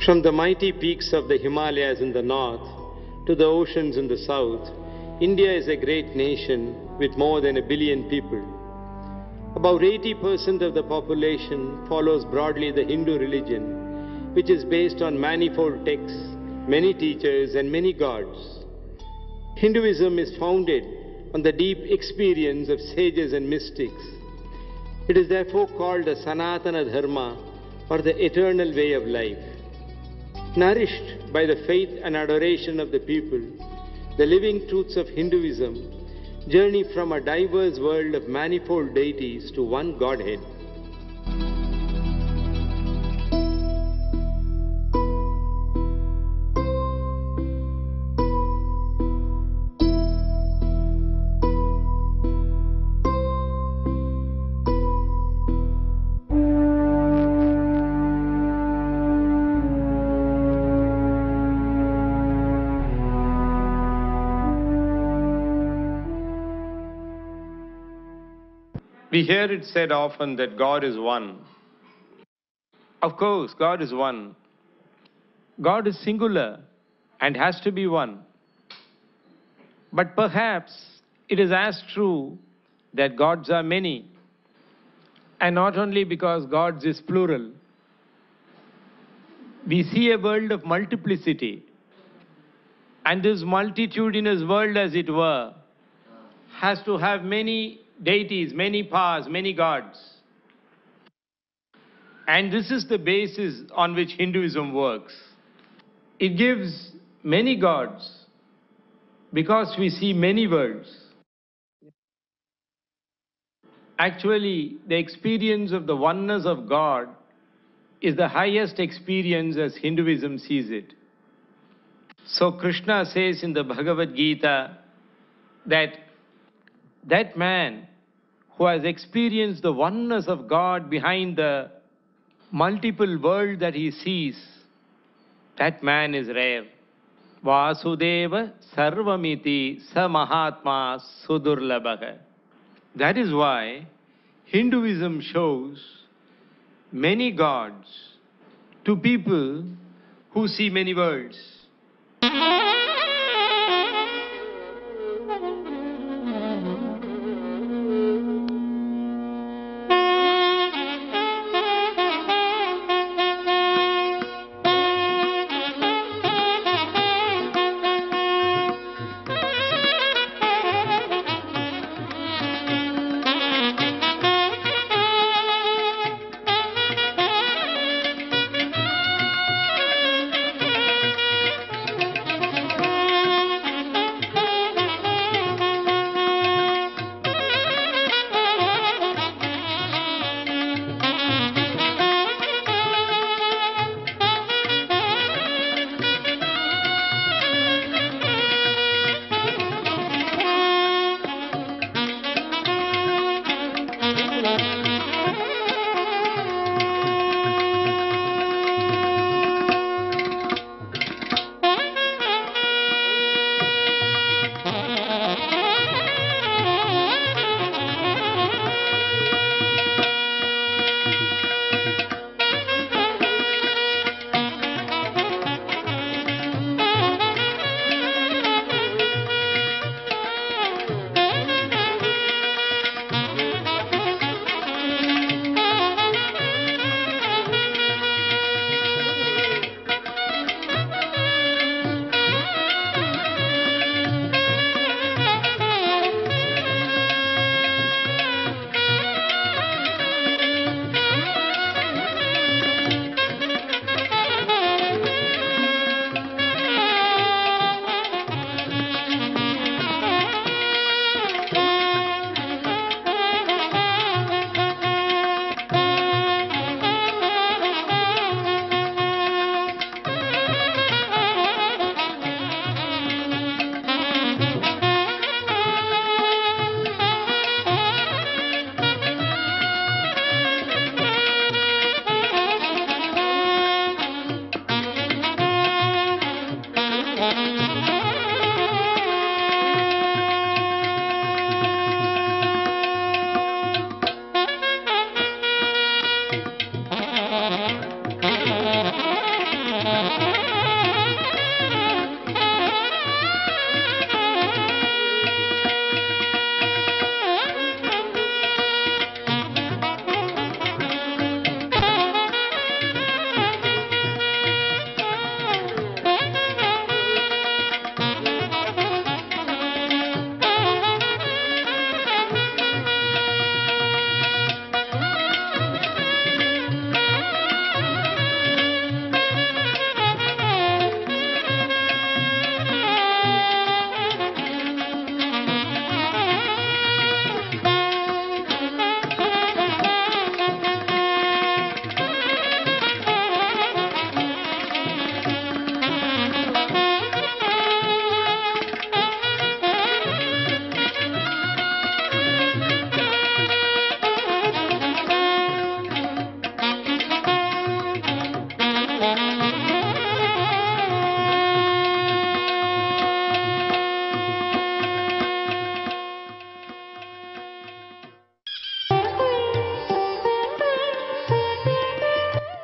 From the mighty peaks of the Himalayas in the north to the oceans in the south, India is a great nation with more than 1 billion people. About 80% of the population follows broadly the Hindu religion, which is based on manifold texts, many teachers, and many gods. Hinduism is founded on the deep experience of sages and mystics. It is therefore called the Sanatana Dharma, or the eternal way of life. Nourished by the faith and adoration of the people, the living truths of Hinduism journey from a diverse world of manifold deities to one Godhead. We hear it said often that God is one. Of course, God is one. God is singular and has to be one. But perhaps it is as true that gods are many, and not only because gods is plural. We see a world of multiplicity, and this multitudinous world, as it were, has to have many deities, many powers, many gods. And this is the basis on which Hinduism works. It gives many gods because we see many worlds. Actually, the experience of the oneness of God is the highest experience as Hinduism sees it. So Krishna says in the Bhagavad Gita that man who has experienced the oneness of God behind the multiple world that he sees, that man is rare. Vasudeva sarvamiti sa mahatma sudurlabhaga. That is why Hinduism shows many gods to people who see many worlds.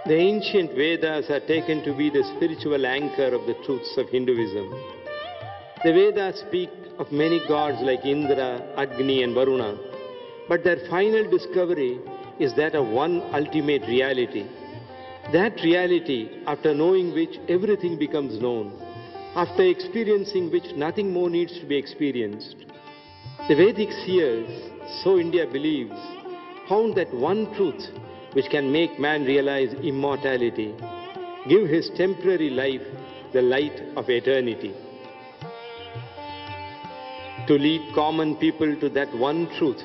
The ancient Vedas are taken to be the spiritual anchor of the truths of Hinduism. The Vedas speak of many gods like Indra, Agni and Varuna, but their final discovery is that of one ultimate reality. That reality, after knowing which everything becomes known, after experiencing which nothing more needs to be experienced. The Vedic seers, so India believes, found that one truth which can make man realize immortality, give his temporary life the light of eternity. To lead common people to that one truth,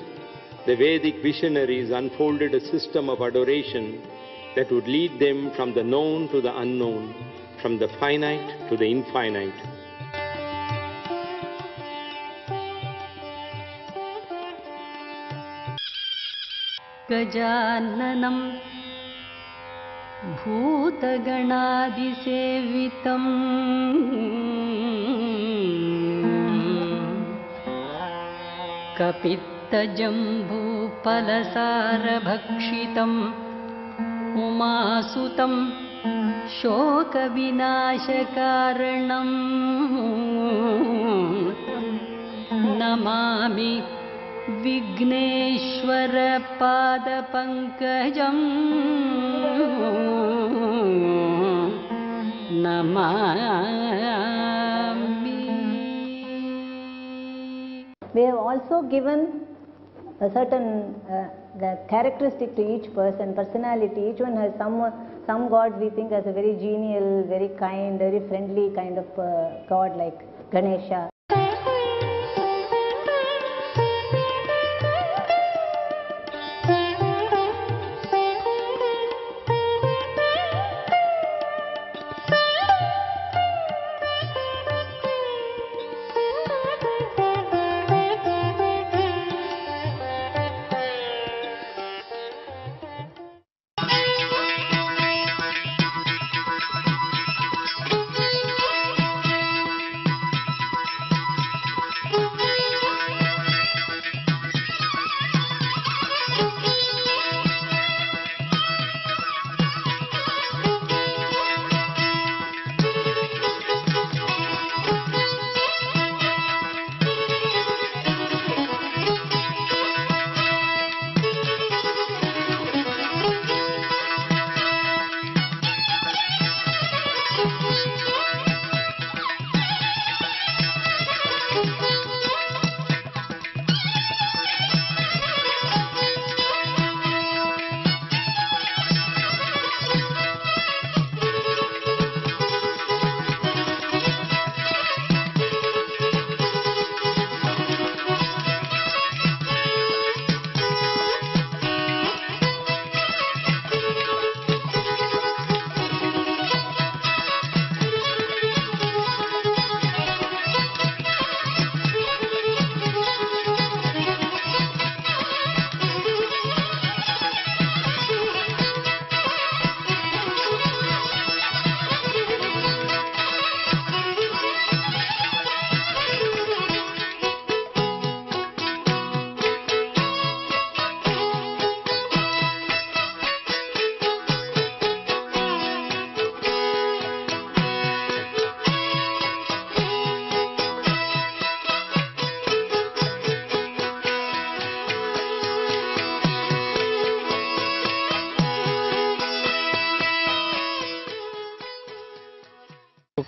the Vedic visionaries unfolded a system of adoration that would lead them from the known to the unknown, from the finite to the infinite. Gajananam Bhutaganaadisevitam Kapittajambupalasaarabhakshitam Umasutam Shokavinashakaranam Namami Vigneshwara Padapankajam Namami. They have also given a certain characteristic to each person, personality. Each one has some gods we think as a very genial, very kind, very friendly kind of god like Ganesha.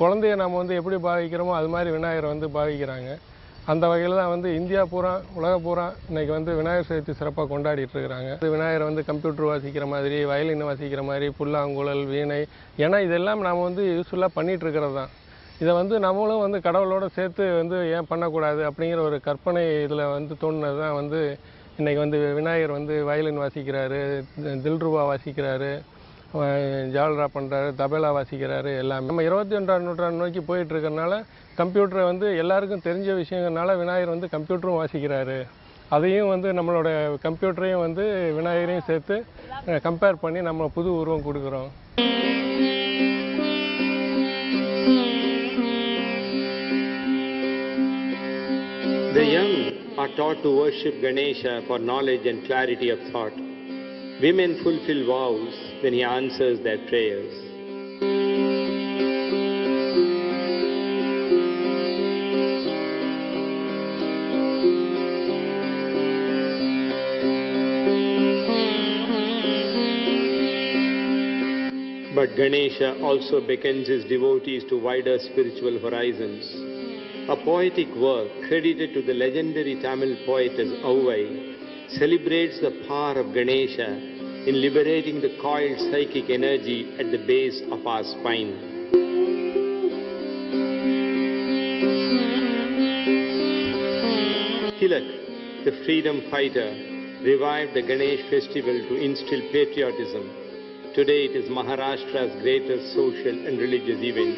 குழந்தையை நம்ம வந்து எப்படி பாவிக்கிறோமோ அது மாதிரி விநாயகர் வந்து பாவிக்கிறாங்க. அந்த வகையில் தான் வந்து இந்தியா பூரா உலக பூரா இன்றைக்கி வந்து விநாயகர் சதுர்த்தி சிறப்பாக கொண்டாடிட்டு இருக்கிறாங்க. விநாயகர் வந்து கம்ப்யூட்டர் வாசிக்கிற மாதிரி, வயலின் வாசிக்கிற மாதிரி, புல்லாங்குழல், வீணை, ஏன்னா இதெல்லாம் நாம் வந்து யூஸ்ஃபுல்லாக பண்ணிகிட்டு இருக்கிறது தான். இதை வந்து நம்மளும் வந்து கடவுளோடு சேர்த்து வந்து ஏன் பண்ணக்கூடாது அப்படிங்கிற ஒரு கற்பனை இதில் வந்து தோணுனது தான் வந்து இன்றைக்கி வந்து விநாயகர் வந்து வயலின் வாசிக்கிறாரு, தில்ருபா வாசிக்கிறாரு, ஜால்ரா பண்ணுறாரு, தபேலா வாசிக்கிறாரு, எல்லாமே. நம்ம 21ஆம் நூற்றாண்டு நோக்கி போயிட்டு இருக்கிறனால கம்ப்யூட்டரை வந்து எல்லாருக்கும் தெரிஞ்ச விஷயங்கிறனால விநாயகர் வந்து கம்ப்யூட்டரும் வாசிக்கிறாரு. அதையும் வந்து நம்மளோட கம்ப்யூட்டரையும் வந்து விநாயகரையும் சேர்த்து கம்பேர் பண்ணி நம்ம புது உருவம் கொடுக்குறோம். The young are taught to worship Ganesha for knowledge and clarity of thought. Women fulfill vows when he answers their prayers. But Ganesha also beckons his devotees to wider spiritual horizons. A poetic work credited to the legendary Tamil poetess Auvai celebrates the power of Ganesha in liberating the coiled psychic energy at the base of our spine. Tilak, the freedom fighter, revived the Ganesh festival to instill patriotism. Today it is Maharashtra's greatest social and religious event.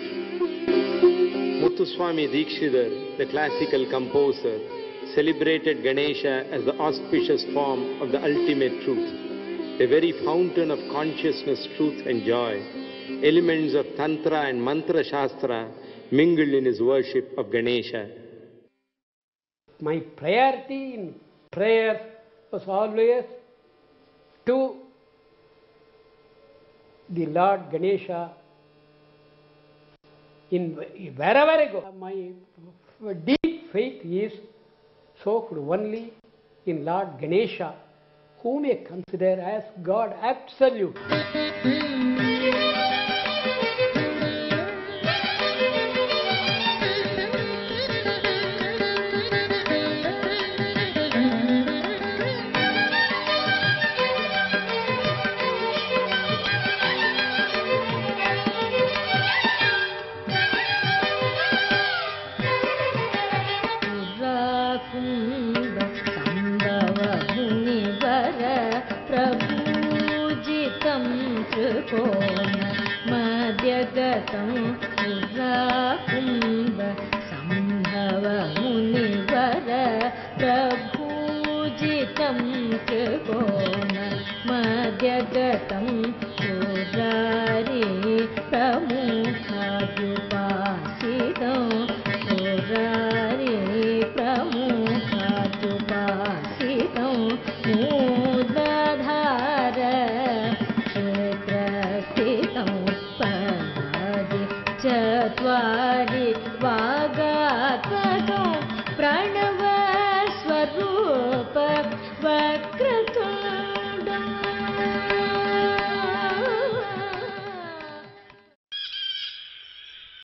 Muthuswami Dikshidhar, the classical composer, celebrated Ganesha as the auspicious form of the ultimate truth, the very fountain of consciousness, truth and joy. Elements of Tantra and Mantra Shastra mingled in his worship of Ganesha. My priority in prayer was always to the Lord Ganesha. In wherever I go, my deep faith is soaked only in Lord Ganesha, whom I consider as God absolute. चत्वारि